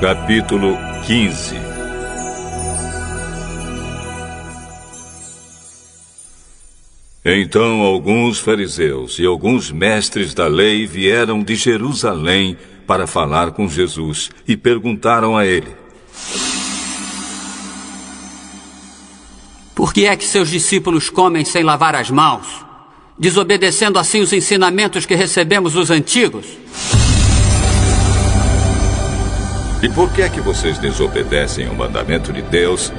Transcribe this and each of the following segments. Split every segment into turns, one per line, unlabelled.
Capítulo 15. Então alguns fariseus e alguns mestres da lei vieram de Jerusalém para falar com Jesus e perguntaram a ele:
Por que é que seus discípulos comem sem lavar as mãos, desobedecendo assim os ensinamentos que recebemos dos antigos?
E por que é que vocês desobedecem o mandamento de Deus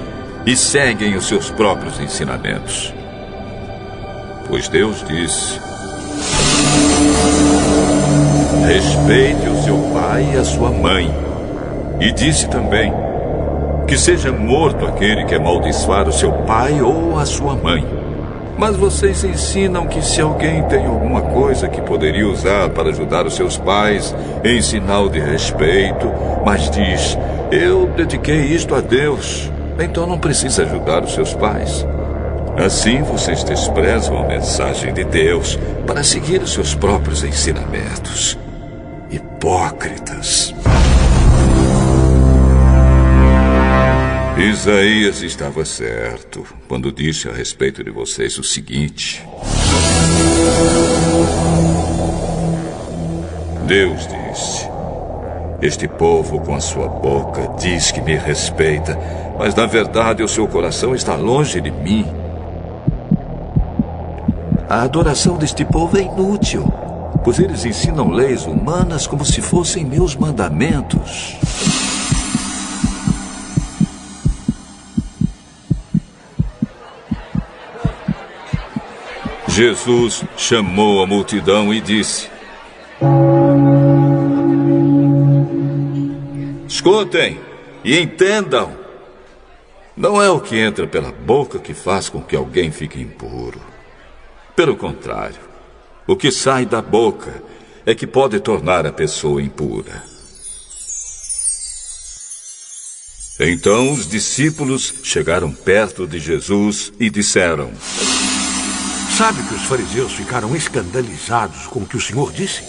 e seguem os seus próprios ensinamentos? Pois Deus disse: respeite o seu pai e a sua mãe. E disse também: que seja morto aquele que amaldiçoar o seu pai ou a sua mãe. Mas vocês ensinam que se alguém tem alguma coisa que poderia usar para ajudar os seus pais em sinal de respeito, mas diz: eu dediquei isto a Deus, então não precisa ajudar os seus pais. Assim vocês desprezam a mensagem de Deus para seguir os seus próprios ensinamentos. Hipócritas. Isaías estava certo quando disse a respeito de vocês o seguinte: Deus disse: este povo com a sua boca diz que me respeita, mas na verdade o seu coração está longe de mim. A adoração deste povo é inútil, pois eles ensinam leis humanas como se fossem meus mandamentos. Jesus chamou a multidão e disse: escutem e entendam. Não é o que entra pela boca que faz com que alguém fique impuro. Pelo contrário, o que sai da boca é que pode tornar a pessoa impura. Então os discípulos chegaram perto de Jesus e disseram:
sabe que os fariseus ficaram escandalizados com o que o Senhor disse?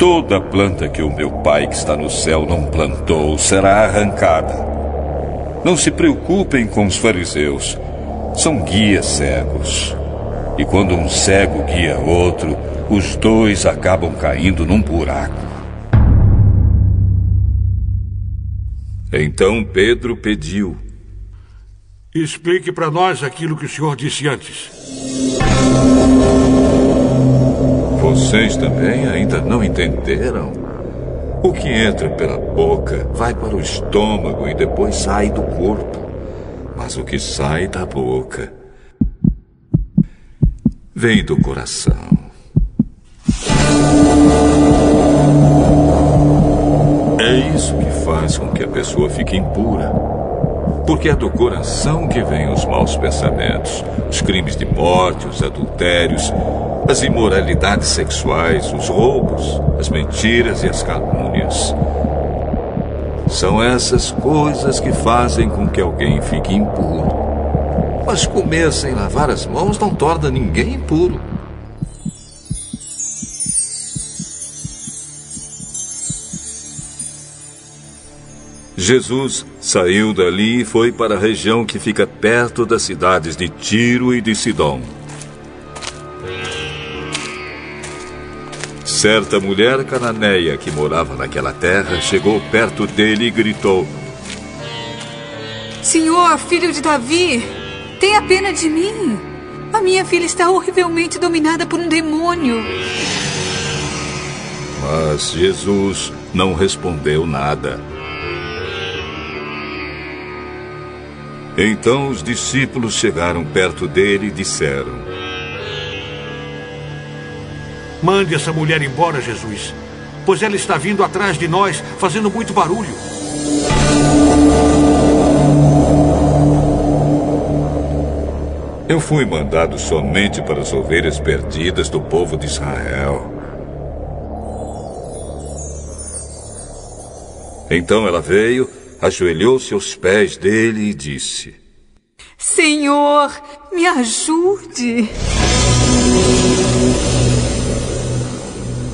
Toda planta que o meu Pai que está no céu não plantou será arrancada. Não se preocupem com os fariseus. São guias cegos. E quando um cego guia outro, os dois acabam caindo num buraco. Então Pedro pediu:
explique para nós aquilo que o Senhor disse antes.
Vocês também ainda não entenderam? O que entra pela boca vai para o estômago e depois sai do corpo. Mas o que sai da boca vem do coração. É isso que faz com que a pessoa fique impura. Porque é do coração que vêm os maus pensamentos, os crimes de morte, os adultérios, as imoralidades sexuais, os roubos, as mentiras e as calúnias. São essas coisas que fazem com que alguém fique impuro. Mas comer sem lavar as mãos não torna ninguém impuro. Jesus saiu dali e foi para a região que fica perto das cidades de Tiro e de Sidom. Certa mulher cananeia que morava naquela terra chegou perto dele e gritou:
Senhor, filho de Davi, tenha pena de mim. A minha filha está horrivelmente dominada por um demônio.
Mas Jesus não respondeu nada. Então os discípulos chegaram perto dele e disseram:
mande essa mulher embora, Jesus, pois ela está vindo atrás de nós, fazendo muito barulho.
Eu fui mandado somente para as ovelhas perdidas do povo de Israel. Então ela veio, ajoelhou-se aos pés dele e disse:
Senhor, me ajude.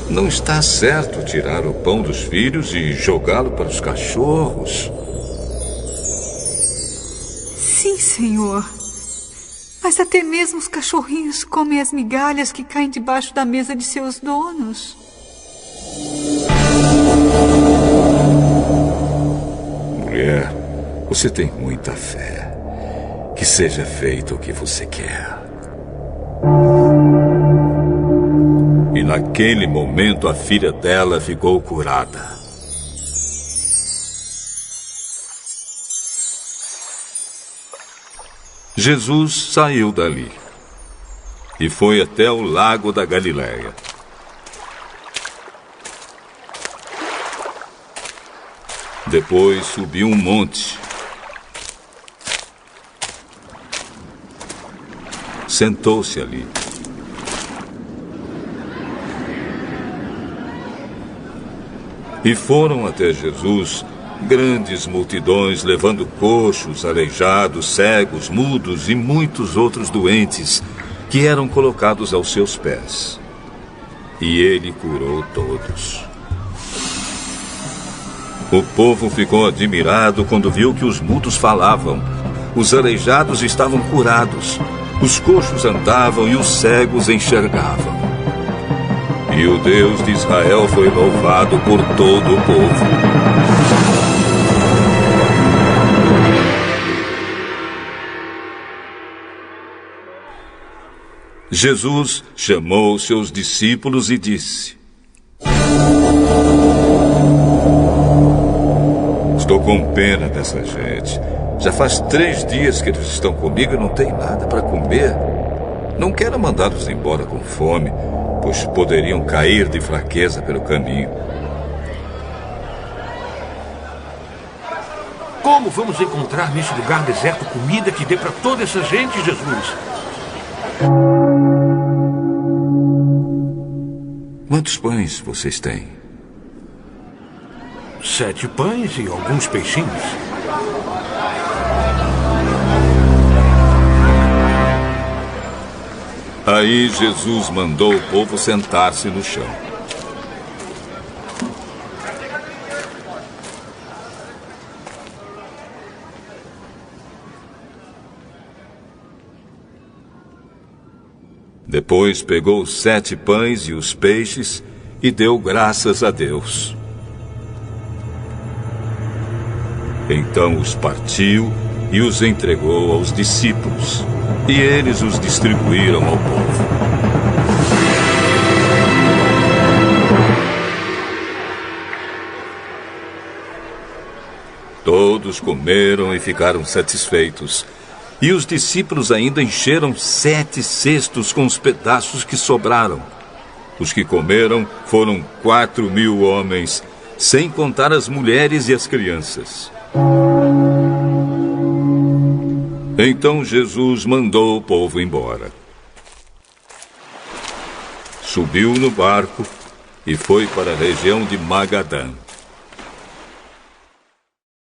Não está certo tirar o pão dos filhos e jogá-lo para os cachorros.
Sim, Senhor. Mas até mesmo os cachorrinhos comem as migalhas que caem debaixo da mesa de seus donos.
Mulher, você tem muita fé. Que seja feito o que você quer. E naquele momento a filha dela ficou curada. Jesus saiu dali e foi até o lago da Galileia. Depois subiu um monte. Sentou-se ali. E foram até Jesus grandes multidões levando coxos, aleijados, cegos, mudos e muitos outros doentes que eram colocados aos seus pés. E ele curou todos. O povo ficou admirado quando viu que os mudos falavam, os aleijados estavam curados, os coxos andavam e os cegos enxergavam. E o Deus de Israel foi louvado por todo o povo. Jesus chamou seus discípulos e disse: Estou com pena dessa gente. Já faz 3 dias que eles estão comigo e não tem nada para comer. Não quero mandá-los embora com fome, pois poderiam cair de fraqueza pelo caminho.
Como vamos encontrar nesse lugar deserto comida que dê para toda essa gente, Jesus?
Quantos pães vocês têm?
7 pães e alguns peixinhos.
Aí Jesus mandou o povo sentar-se no chão. Depois pegou os 7 pães e os peixes e deu graças a Deus. Então os partiu e os entregou aos discípulos, e eles os distribuíram ao povo. Todos comeram e ficaram satisfeitos. E os discípulos ainda encheram 7 cestos com os pedaços que sobraram. Os que comeram foram 4.000 homens, sem contar as mulheres e as crianças. Então Jesus mandou o povo embora. Subiu no barco e foi para a região de Magadã.